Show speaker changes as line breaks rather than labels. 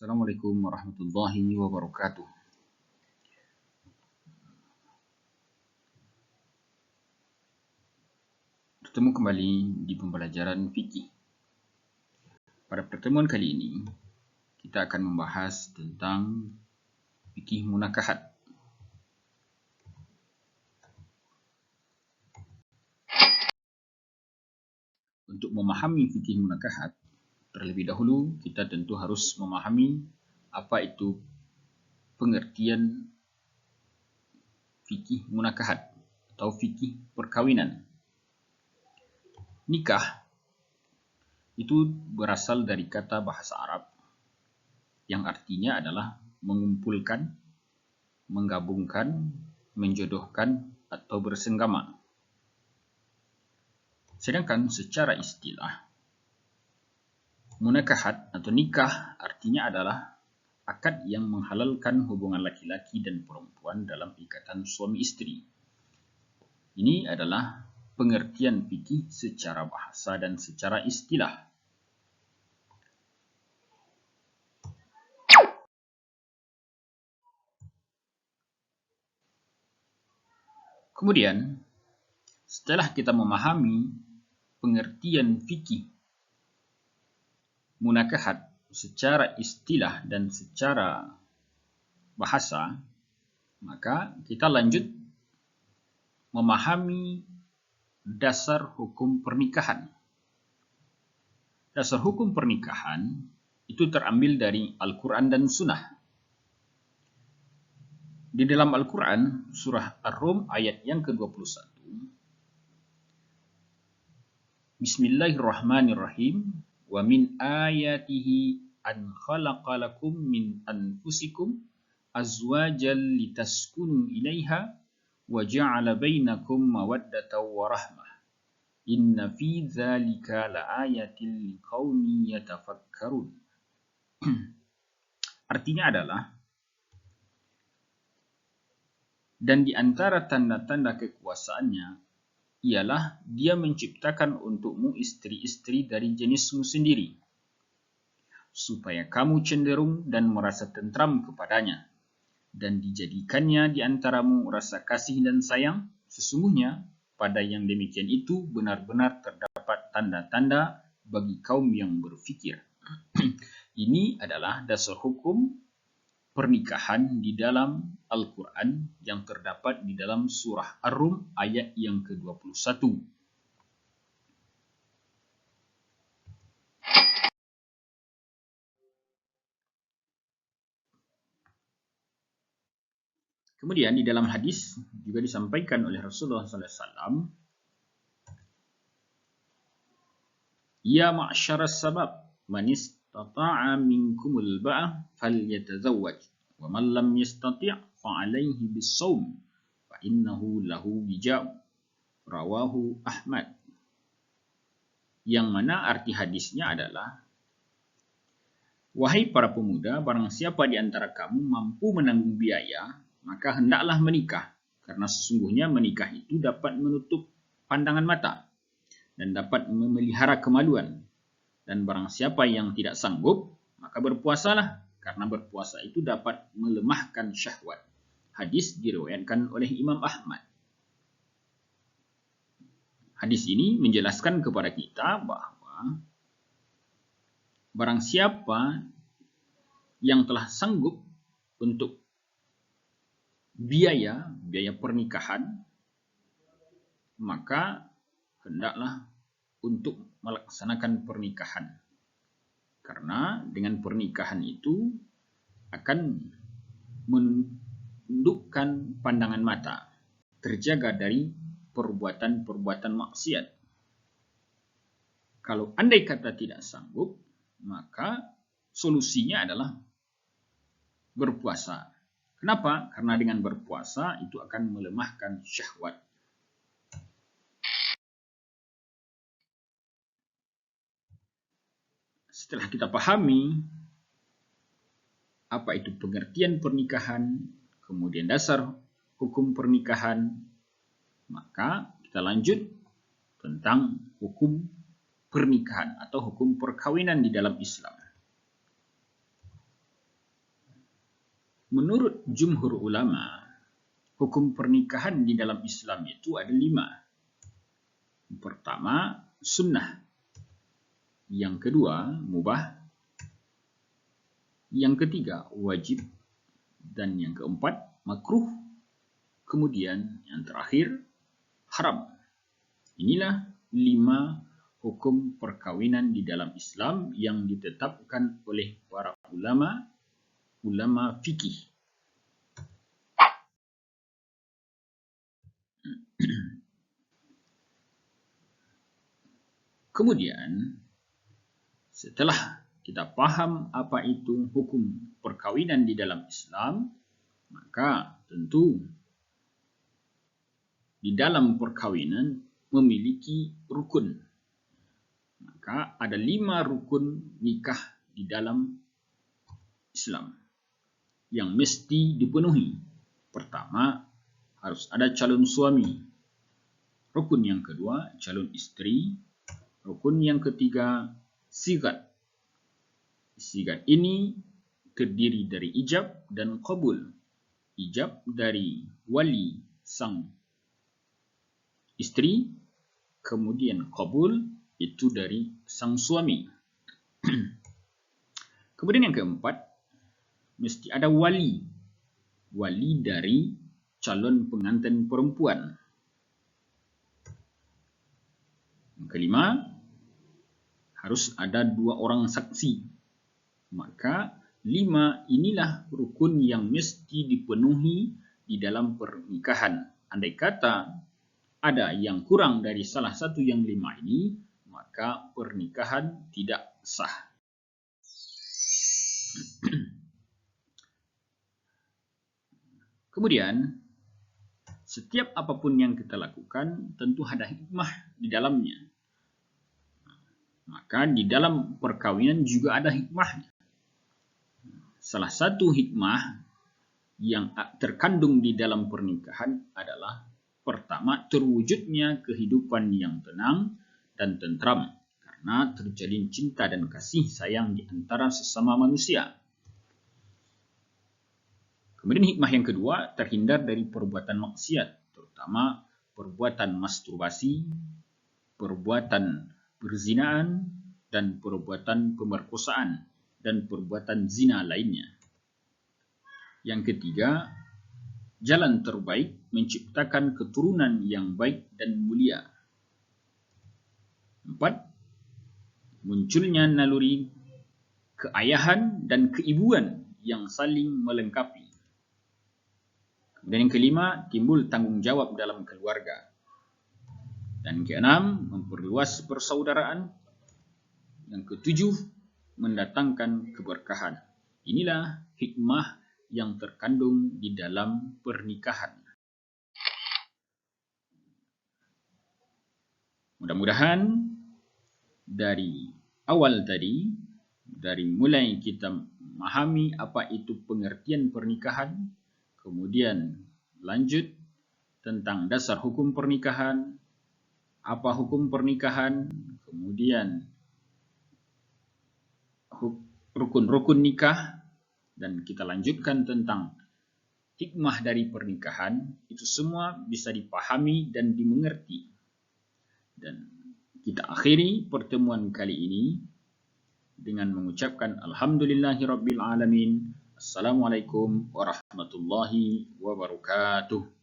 Assalamualaikum warahmatullahi wabarakatuh. Bertemu kembali di pembelajaran fikih. Pada pertemuan kali ini, kita akan membahas tentang fikih munakahat. Untuk memahami fikih munakahat, terlebih dahulu kita tentu harus memahami apa itu pengertian fikih munakahat atau fikih perkawinan. Nikah itu berasal dari kata bahasa Arab yang artinya adalah mengumpulkan, menggabungkan, menjodohkan, atau bersenggama. Sedangkan secara istilah, munakahat atau nikah artinya adalah akad yang menghalalkan hubungan laki-laki dan perempuan dalam ikatan suami istri. Ini adalah pengertian fikih secara bahasa dan secara istilah. Kemudian, setelah kita memahami pengertian fikih munakahat secara istilah dan secara bahasa, maka kita lanjut memahami dasar hukum pernikahan. Dasar hukum pernikahan itu terambil dari Al-Quran dan Sunnah. Di dalam Al-Quran, surah Ar-Rum ayat yang ke-21, Bismillahirrahmanirrahim, wa min ayatihi an khalaqa lakum min anfusikum azwajan litaskunu ilaiha wa ja'ala bainakum mawaddatan wa rahmah. Inna fi dzalika laayatil liqaumin yatafakkarun. Artinya adalah, dan di antara tanda-tanda kekuasaannya ialah dia menciptakan untukmu istri-istri dari jenismu sendiri, supaya kamu cenderung dan merasa tentram kepadanya, dan dijadikannya di antaramu rasa kasih dan sayang. Sesungguhnya pada yang demikian itu benar-benar terdapat tanda-tanda bagi kaum yang berfikir. Ini adalah dasar hukum pernikahan di dalam Al-Quran yang terdapat di dalam surah Ar-Rum ayat yang ke-21. Kemudian di dalam hadis juga disampaikan oleh Rasulullah SAW, Ya ma'syaras sabab, man istata'a minkumul ba'a falyatazawwaj, wa man lam yastati' fa'alaihi bis-shaum, fa innahu lahu wija'u. Rawahu Ahmad. Yang mana arti hadisnya adalah, wahai para pemuda, barang siapa di antara kamu mampu menanggung biaya, maka hendaklah menikah, karena sesungguhnya menikah itu dapat menutup pandangan mata dan dapat memelihara kemaluan. Dan barang siapa yang tidak sanggup, maka berpuasalah, karena berpuasa itu dapat melemahkan syahwat. Hadis diriwayatkan oleh Imam Ahmad. Hadis ini menjelaskan kepada kita bahwa barang siapa yang telah sanggup untuk biaya pernikahan, maka hendaklah untuk melaksanakan pernikahan. Karena dengan pernikahan itu akan menundukkan pandangan mata, terjaga dari perbuatan-perbuatan maksiat. Kalau andai kata tidak sanggup, maka solusinya adalah berpuasa. Kenapa? Karena dengan berpuasa itu akan melemahkan syahwat. Setelah kita pahami apa itu pengertian pernikahan, kemudian dasar hukum pernikahan, maka kita lanjut tentang hukum pernikahan atau hukum perkawinan di dalam Islam. Menurut jumhur ulama, hukum pernikahan di dalam Islam itu ada 5. Pertama, sunnah. Yang kedua, mubah. Yang ketiga, wajib. Dan yang keempat, makruh. Kemudian yang terakhir, haram. Inilah 5 hukum perkawinan di dalam Islam yang ditetapkan oleh para ulama fikih. Kemudian, setelah kita paham apa itu hukum perkawinan di dalam Islam, maka tentu di dalam perkawinan memiliki rukun. Maka ada 5 rukun nikah di dalam Islam yang mesti dipenuhi. Pertama, harus ada calon suami. Rukun yang kedua, calon istri. Rukun yang ketiga, sigat. Sigat ini terdiri dari ijab dan qabul. Ijab dari wali sang istri, kemudian qabul itu dari sang suami. Kemudian yang keempat, mesti ada wali. Wali dari calon pengantin perempuan. Yang kelima, harus ada 2 orang saksi. Maka 5 inilah rukun yang mesti dipenuhi di dalam pernikahan. Andai kata ada yang kurang dari salah satu yang 5 ini, maka pernikahan tidak sah. Kemudian, setiap apapun yang kita lakukan tentu ada hikmah di dalamnya. Maka di dalam perkawinan juga ada hikmahnya. Salah satu hikmah yang terkandung di dalam pernikahan adalah pertama, terwujudnya kehidupan yang tenang dan tentram karena terjalin cinta dan kasih sayang di antara sesama manusia. Kemudian hikmah yang kedua, terhindar dari perbuatan maksiat, terutama perbuatan masturbasi, perbuatan perzinaan, dan perbuatan pemerkosaan, dan perbuatan zina lainnya. Yang ketiga, jalan terbaik menciptakan keturunan yang baik dan mulia. 4. Munculnya naluri keayahan dan keibuan yang saling melengkapi. Dan yang kelima, timbul tanggung jawab dalam keluarga. Dan keenam, memperluas persaudaraan. Yang ketujuh, mendatangkan keberkahan. Inilah hikmah yang terkandung di dalam pernikahan. Mudah-mudahan dari awal tadi, dari mulai kita memahami apa itu pengertian pernikahan, kemudian lanjut tentang dasar hukum pernikahan, apa hukum pernikahan, kemudian rukun-rukun nikah, dan kita lanjutkan tentang hikmah dari pernikahan, itu semua bisa dipahami dan dimengerti. Dan kita akhiri pertemuan kali ini dengan mengucapkan Alhamdulillahirabbil alamin. Assalamualaikum warahmatullahi wabarakatuh.